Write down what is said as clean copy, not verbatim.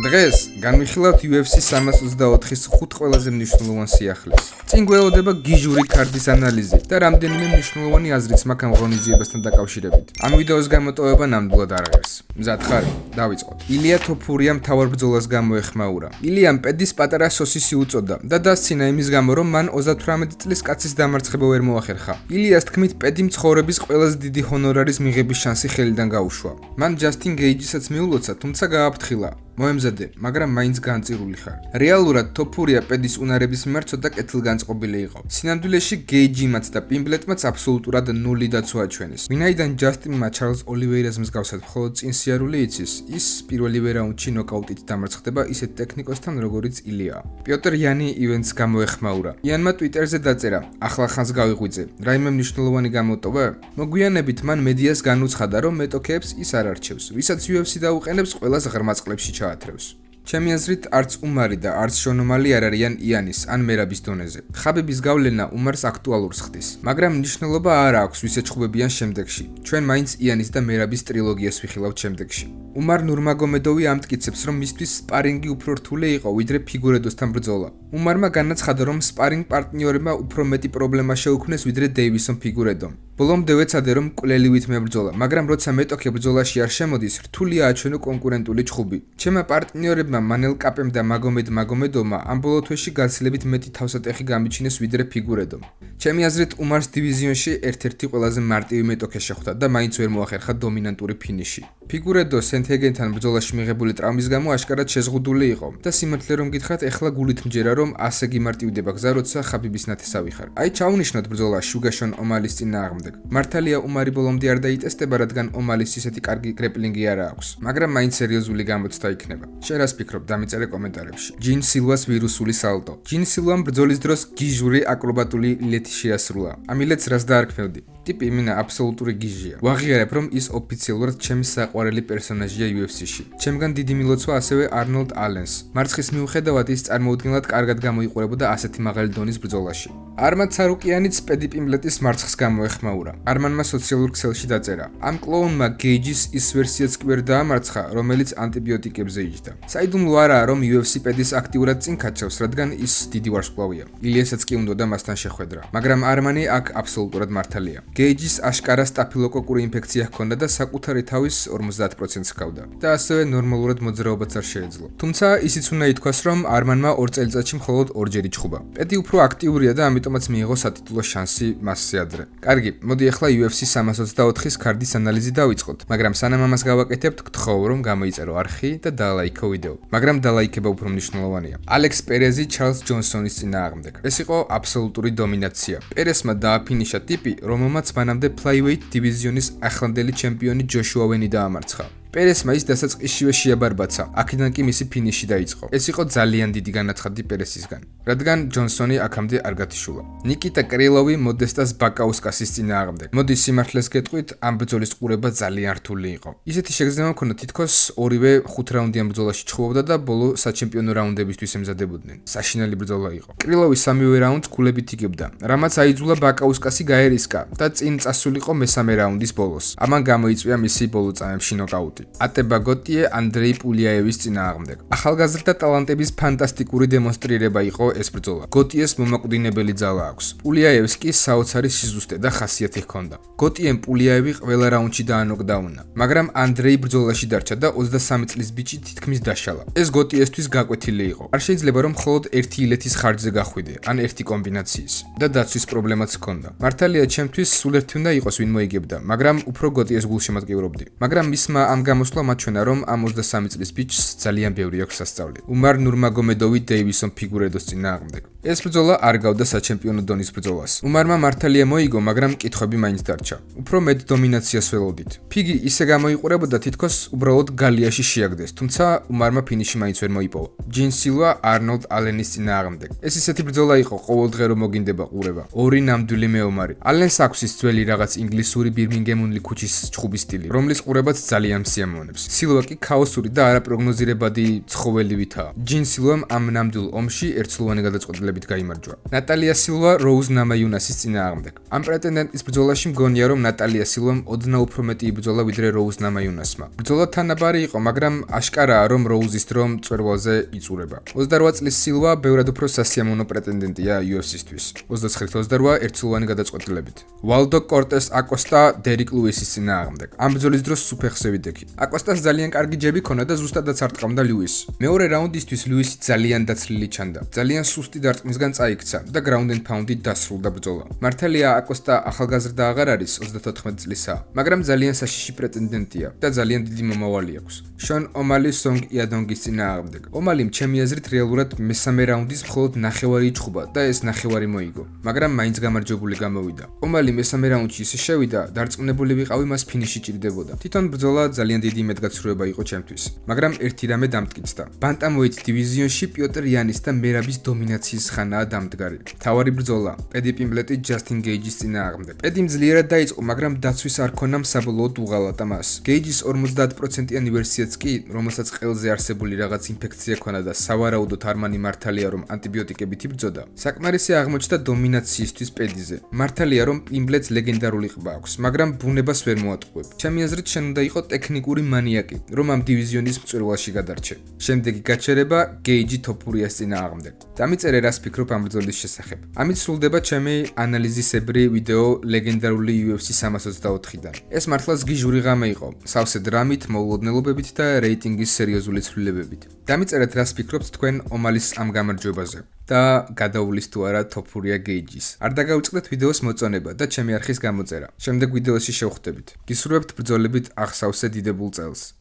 დღეს განვიხილავთ UFC 324-ის 5 ყველაზე მნიშვნელოვან სიახლეს. წინ გველოდება გიჟური ქარდის ანალიზი და რამდენიმე მნიშვნელოვანი აზრიც მაქვს ამ ღონისძიებასთან დაკავშირებით. ამ ვიდეოს გამოტოვება ნამდვილად არ აღერს. მზად ხარ? დავიწყოთ. ილია თოფურიამ მთავარ ბრძოლას გამოეხმაურა. ილიამ პედის პატარა სოსისი უწოდა და დასცინა იმის გამო, რომ მან 38 წლის კაცის დამარცხება ვერ მოახერხა. ილიას თქმით, პედი მცხოვრების ყველაზე დიდი ჰონორარის მიღების შანსი ხელიდან გაუშვა. მან ჯასტინ გეიჯისაც მიულოცა, თუმცა გააფრთხილა. მოემზადე, მაგრამ მაინც განწირული ხარ. რეალურად თოფურია პედის უნარების მიმართ ცოტა კეთილგანწყობილი იყო. სინამდვილეში გეიჯიმაც და პიმბლეტმაც აბსოლუტურად ნული დაცვა აჩვენეს. ვინაიდან ჯასტინმა ჩარლზ ოლივეირას მსგავსად მხოლოდ წინ სიარული იცის, ის პირველივე რაუნდში ნოკაუტით დამარცხდება ისეთ ტექნიკოსთან, როგორიც ილია. პიოტრ იანი ივენტს გამოეხმაურა. იანმა ტვიტერზე დაწერა: "ახლა ხანს გავიღვიძე. რაიმე მნიშვნელოვანი გამოტოვა?" მოგვიანებით მან მედიას განუცხადა, რომ მეტოქეებს ის არ არჩევს, ვისაც UFC დაუყენებს ყველას ღრმა წყლებში ჩაათრევს. ჩემი აზრით, არც უმარი და არც შონომალი არ არიან იანის ან მერაბის დონეზე. ხაბიბის გავლენა უმარს აქტუალურს ხდის, მაგრამ მნიშვნელობა არ აქვს, ვის ეჩხუბებიან შემდეგში. ჩვენ მაინც იანის და მერაბის ტრილოგიას ვიხილავთ შემდეგში. უმარ ნურმაგომედოვი ამტკიცებს, რომ მისთვის სპარინგი უფრო რთული იყო, ვიდრე ფიგურედოსთან ბრძოლა. უმარმა განაცხადა, რომ სპარინგ პარტნიორებმა უფრო მეტი პრობლემა შეუქმნეს, ვიდრე დეივისონ ფიგურედომ. ბოლომდე ეცადა, რომ კვლელივით მებრძოლა, მაგრამ როცა მეტოქე ბრძოლაში არ შემოდის, რთულია აჩვენო კონკურენტული ჩხუბი. ჩემმა პარტნიორებმა მანელ კაპემ და მაგომედოვმა ამ ბოლო თვეში გაცილებით მეტი თავსატეხი გამიჩინეს, ვიდრე ფიგურედომ. ჩემი აზრით, უმარს დივიზიონში ერთ-ერთი ყველაზე მარტივი მეტოქე შეხვდა და მაინც ვერ მოახერხა დომინანტური ფინიში. ფიგურედო სენთეგენთან ბრძოლაში მიღებული ტრამვის გამო აშკარად შეზღუდული იყო და სიმართლე რომ გითხრათ, ეხლა გულით მჯერა, რომ ასე გიმარტივდება გზა, როცა ხაბიბის ნათესავი ხარ. აი ჩაუნიშნოთ ბრძოლა შუგაშონ ომალის წინააღმდეგ. მართალია უმარი ბოლომდე არ დაიტესტება, რადგან ომალის ისეთი კარგი გრეპლინგი არ აქვს, მაგრამ მაინც სერიოზული გამოცდა იქნება. შენ რას ფიქრობ? დამიწერე კომენტარებში. ჯინ სილვას ვირუსული სალტო. ჯინ სილვამ ბრძოლის დროს გიჟური აკრობატული ილეთი შეასრულა. ამ ილეთს რას დაარქმევდი? ტიპი იმინა აბსოლუტური გიჟია. ვაღიარებ, რომ ის ოფიციალურად ჩემი საყვარელი პერსონაჟია UFC-ში. ჩემგან დიდი მილოცვა ასევე არნოლდ ალენს. მარცხის მიუხედავად ის წარმოუდგენლად კარგად გამოიყურებოდა ასეთი მაღალი დონის ბრძოლაში. არმად სარუკიანიც პედი პიმბლეტის მარცხს გამოეხმაურა. არმანმა სოციალურ ქსელში დაწერა: "ამ კლოუნმა გეიჯის ის ვერსიაც კი ვერ დაამარცხა, რომელიც ანტიბიოტიკებზე იჯდა. საიდუმლო არაა, რომ UFC პედის აქტიურად წინ ქაჩავს, რადგან ის დიდი ვარსკვლავია. ილიასაც კი უნდოდა მასთან შეხვედრა, მაგრამ არმანი აქ აბსოლუტურად მართალია. გეიჯის აშკარა სტაფილოკოკური ინფექცია ჰქონდა და საკუთარი თავის 50%-ს ჰქავდა და ასევე ნორმალურად მოძრაობაც არ შეეძლო. თუმცა ისიც უნდა ითქვას, რომ არმანმა 2 წელიწადში მხოლოდ 2-ჯერ იჩხუბა. პედი უფრო აქტიურია და ამიტომაც მიიღო სატიტულო შანსი მასზე ადრე. კარგი, მოდი ახლა UFC 324-ის ქარდის ანალიზი დავიწყოთ, მაგრამ სანამ ამას გავაკეთებთ, გთხოვ, რომ გამოიწერო არხი და დაალაიქო ვიდეო. მაგრამ დაალაიქება უფრო მნიშვნელოვანია. ალექს პერეზი ჩარლზ ჯონსონის წინააღმდეგ. ეს იყო აბსოლუტური დომინაცია. პერესმა დააფინიშა ტიპი, რომელმაც მანამდე ფლაივეით დივიზიონის ახლანდელი ჩემპიონი ჯოშუა ვენი დაამარცხა. პერესმა ის დასაწყისშივე შეაბარბაცა, აქედან კი მისი ფინიში დაიწყო. ეს იყო ძალიან დიდი განაცხადი პერესისგან, რადგან ჯონსონი აქამდე არ გათიშულა. ნიკიტა კრილოვი მოდესტას ბაკაუსკასის წინააღმდეგ. მოდი სიმართლეს გეტყვით, ამ ბრძოლის ყურება ძალიან რთული იყო. ისეთი შეგრძნება მქონდა, თითქოს ორივე 5 რაუნდიან ბრძოლაში ჩხუბობდა და ბოლო საჩემპიონო რაუნდებისთვის ემზადებოდნენ. საშინელი ბრძოლა იყო. კრილოვი სამივე რაუნდს გულებით იგებდა, რამაც აიძულა ბაკაუსკასი გაერისკა და წინ წასულიყო მესამე რაუნდის ბოლოს. ამან გამოიწვია მისი ბოლო წამებში ნოკაუტი. ატება გოტიე ანდრეი პულიაევის წინააღმდეგ. ახალგაზრდა ტალანტების ფანტასტიკური დემონსტრირება იყო ეს ბრძოლა. გოტიეს მომაკვდინებელი ძალა აქვს. პულიაევს კი საოცარი სიზუსტე და ხასიათი ჰქონდა. გოტიემ პულიაევი ყველა რაუნდში დაანოკდაუნა, მაგრამ ანდრეი ბრძოლაში დარჩა და 23 წლის ბიჭი თითქმის დაშალა. ეს გოტიესთვის გაკვეთილი იყო. არ შეიძლება რომ მხოლოდ ერთი ილეთის ხარჯზე გახვიდე, ან ერთი კომბინაციის. და დაცვის პრობლემაც ჰქონდა. მართალია ჩემთვის სულ ერთი უნდა იყოს ვინ მოიგებდა, მაგრამ უფრო გოტიეს გულშემატკივრობდი. მაგრამ მისმა ამ გამოსვლა მაჩვენა, რომ ამ 23 წლის ბიჭს ძალიან ბევრი აქვს სასწავლი. უმარ ნურმაგომედოვი დეივისონ ფიგურედოს წინააღმდეგ. ეს ბრძოლა არ გავდა საჩემპიონო დონის ბრძოლას. უმარმა მართალია მოიგო, მაგრამ კითხვები მაინც დარჩა. უფრო მეტ დომინაციას ველოდით. ფიგი ისე გამოიყურებოდა, თითქოს უბრალოდ გალიაში შეაგდეს, თუმცა უმარმა ფინიში მაინც ვერ მოიპოვა. ჯინ სილვა არნოლდ ალენის წინააღმდეგ. ეს ისეთი ბრძოლა იყო, ყოველდღე რომ მოგინდება ყურება. ორი ნამდვილი მეომარი. ალენს აქვს ის ძველი რაღაც ინგლისური ბირმინგემული ქუჩის ჩხუბის სტილი, რომლის ყურებაც ძალიან სიამოვნებს. სილვა კი ქაოსური და არაპროგნოზირებადი ცხოველივითაა. ჯინ სილვამ ამ ნამდვილ ომში ერთსულოვანი გადაწყვეტილება გადაწყვეტილებით გაიმარჯვა. ნატალია სილვა როუზ ნამაიუნასის წინააღმდეგ. ამ პრეტენდენტის ბრძოლაში მგონია, რომ ნატალია სილვამ ოდნავ უფრო მეტი იბრძოლა ვიდრე როუზ ნამაიუნასმა. ბრძოლა თანაბარი იყო, მაგრამ აშკარაა, რომ როუზის დრო მწვერვალზე იწურება. 28 წლის სილვა ბევრად უფრო სასიამოვნო პრეტენდენტია UFC-სთვის. 29-28 ერთსულოვანი გადაწყვეტილებით. ვალდო კორტეს აკოსტა დერიკ ლუისის წინააღმდეგ. ამ ბრძოლის დროს სუფეხზე ვიდექი. აკოსტას ძალიან კარგი ჯები ქონდა და ზუსტადაც არტყამდა ლუისს. მეორე რაუნდისთვის ლუისი ძალიან დაცლილი ჩანდა. ძალიან სუსტი დარტყმისგან წაიქცა და ground and pound-ით დასრულდა ბრძოლა. მართალია აკოსტა ახალგაზრდა აღარ არის, 34 წლისაა, მაგრამ ძალიან საშიში პრეტენდენტია და ძალიან დიდი მომავალი აქვს. შონ ომალი სონგ იადონგის წინააღმდეგ. ომალიმ ჩემი აზრით რეალურად მესამე რაუნდის მხოლოდ ნახევარი იჩხუბა და ეს ნახევარი მოიგო, მაგრამ მაინც გამარჯვებული გამოვიდა. ომალი მესამე რაუნდში ისე შევიდა, დარწმუნებული ვიყავი მას ფინიში ჭირდებოდა. თვითონ ბრძოლა ძალიან დიდი იმედგაცრუება იყო ჩემთვის, მაგრამ ერთი რამე დამტკიცდა. ბანტამვეით დივიზიონში პიოტერ იანის და მერაბის დომინაციის ხანაა დამდგარი. მთავარი ბრძოლა პედი პიმბლეტი ჯასტინ გეიჯის წინააღმდეგ. პედიმ ძლიერად დაიწყო, მაგრამ დაცვის არ ქონა საბოლოოდ უღალატა მას. გეიჯის 50%-იანი ვერსიაც კი, რომელსაც ყელზე არსებული რაღაც ინფექცია ქონა და სავარაუდოდ არმანი მართალია, რომ ანტიბიოტიკებით იბრძოდა. საკმარისი აღმოჩნდა დომინაციისთვის პედიზე. მართალია, რომ პიმბლეტს ლეგენდარული ყბა აქვს, მაგრამ ბუნებას ვერ მოატყუებ. ჩემი აზრით, შენ უნდა იყო ტექნიკური მანიაკი, რომ ამ დივიზიონის მწვერვალში გადარჩე. შემდეგი გაჩერება გეიჯი თოფურიას წინააღმდეგ. დამიწერე რას ფიქრობ ამ ბრძოლის შესახებ. ამით სრულდება ჩემი ანალიზისებრი ვიდეო ლეგენდარული UFC 324-დან. ეს მართლაც გიჟური ღამე იყო, სავსე დრამით, მოულოდნელობებით და რეიტინგის სერიოზული ცვლილებებით. დამიწერეთ რას ფიქრობთ თქვენ ომალის ამ გამარჯვებაზე და გადაუვლის თუ არა თოფურია გეიჯის. არ დაგაუწყდეთ ვიდეოს მოწონება და ჩემი არხის გამოწერა. შემდეგ ვიდეოში შევხვდებით. გისურვებთ ბრძოლებით აღსავსე დიდებულ წელს.